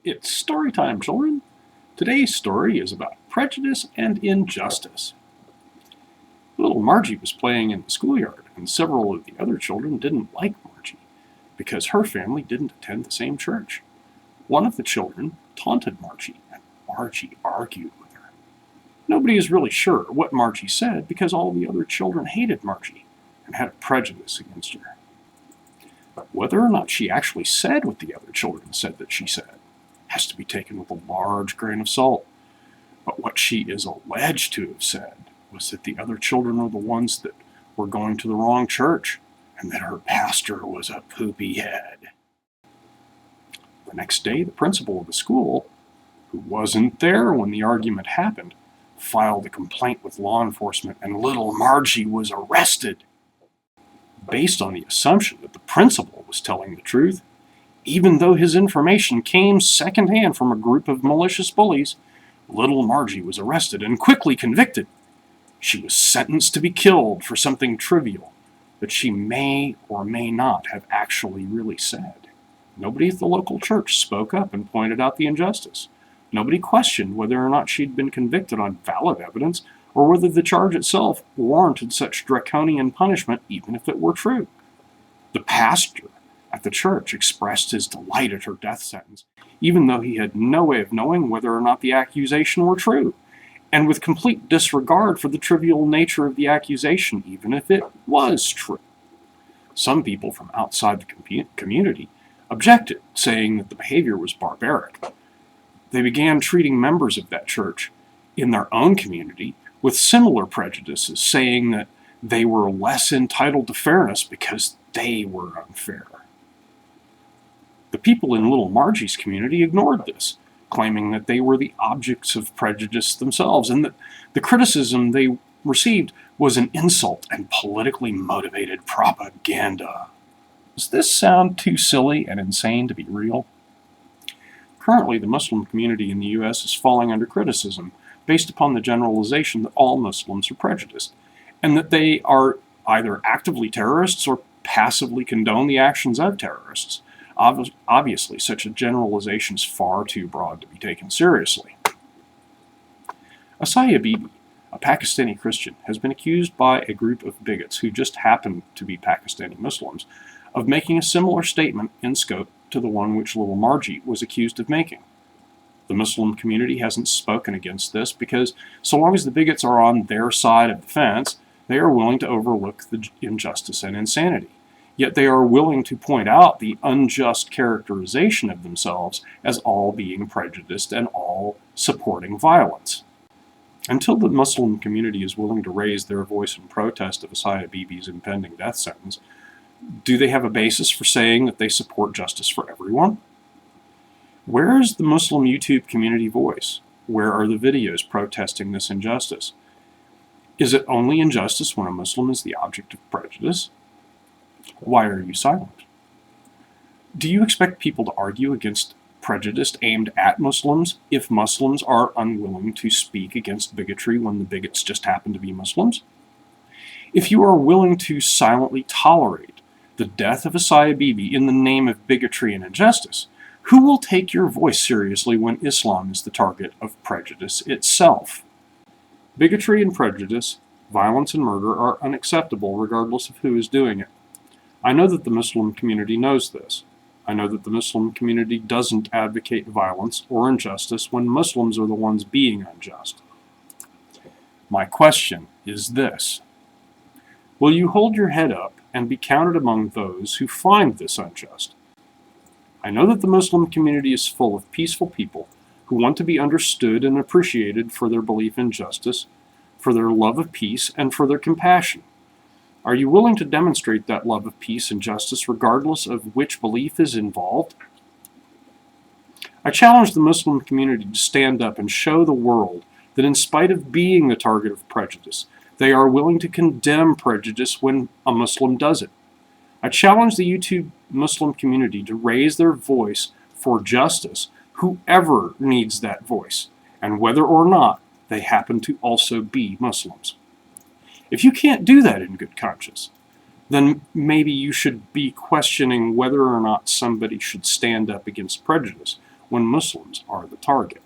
It's story time, children. Today's story is about prejudice and injustice. Little Margie was playing in the schoolyard, and several of the other children didn't like Margie because her family didn't attend the same church. One of the children taunted Margie, and Margie argued with her. Nobody is really sure what Margie said because all the other children hated Margie and had a prejudice against her. Whether or not she actually said what the other children said that she said has to be taken with a large grain of salt. But what she is alleged to have said was that the other children were the ones that were going to the wrong church, and that her pastor was a poopy head. The next day, the principal of the school, who wasn't there when the argument happened, filed a complaint with law enforcement, and little Margie was arrested. Based on the assumption that the principal was telling the truth, even though his information came secondhand from a group of malicious bullies, little Margie was arrested and quickly convicted. She was sentenced to be killed for something trivial that she may or may not have actually really said. Nobody at the local church spoke up and pointed out the injustice. Nobody questioned whether or not she'd been convicted on valid evidence or whether the charge itself warranted such draconian punishment even if it were true. The pastor at the church expressed his delight at her death sentence, even though he had no way of knowing whether or not the accusation were true, and with complete disregard for the trivial nature of the accusation, even if it was true. Some people from outside the community objected, saying that the behavior was barbaric. They began treating members of that church in their own community with similar prejudices, saying that they were less entitled to fairness because they were unfair. The people in little Margie's community ignored this, claiming that they were the objects of prejudice themselves, and that the criticism they received was an insult and politically motivated propaganda. Does this sound too silly and insane to be real? Currently, the Muslim community in the U.S. is falling under criticism based upon the generalization that all Muslims are prejudiced, and that they are either actively terrorists or passively condone the actions of terrorists. Obviously, such a generalization is far too broad to be taken seriously. Bibi, a Pakistani Christian, has been accused by a group of bigots who just happen to be Pakistani Muslims of making a similar statement in scope to the one which little Margie was accused of making. The Muslim community hasn't spoken against this because so long as the bigots are on their side of the fence, they are willing to overlook the injustice and insanity. Yet they are willing to point out the unjust characterization of themselves as all being prejudiced and all supporting violence. Until the Muslim community is willing to raise their voice in protest of Bibi's impending death sentence, do they have a basis for saying that they support justice for everyone? Where is the Muslim YouTube community voice? Where are the videos protesting this injustice? Is it only injustice when a Muslim is the object of prejudice? Why are you silent? Do you expect people to argue against prejudice aimed at Muslims if Muslims are unwilling to speak against bigotry when the bigots just happen to be Muslims? If you are willing to silently tolerate the death of Bibi in the name of bigotry and injustice, who will take your voice seriously when Islam is the target of prejudice itself? Bigotry and prejudice, violence and murder are unacceptable regardless of who is doing it. I know that the Muslim community knows this. I know that the Muslim community doesn't advocate violence or injustice when Muslims are the ones being unjust. My question is this: will you hold your head up and be counted among those who find this unjust? I know that the Muslim community is full of peaceful people who want to be understood and appreciated for their belief in justice, for their love of peace, and for their compassion. Are you willing to demonstrate that love of peace and justice regardless of which belief is involved? I challenge the Muslim community to stand up and show the world that in spite of being the target of prejudice, they are willing to condemn prejudice when a Muslim does it. I challenge the YouTube Muslim community to raise their voice for justice, whoever needs that voice, and whether or not they happen to also be Muslims. If you can't do that in good conscience, then maybe you should be questioning whether or not somebody should stand up against prejudice, when Muslims are the target.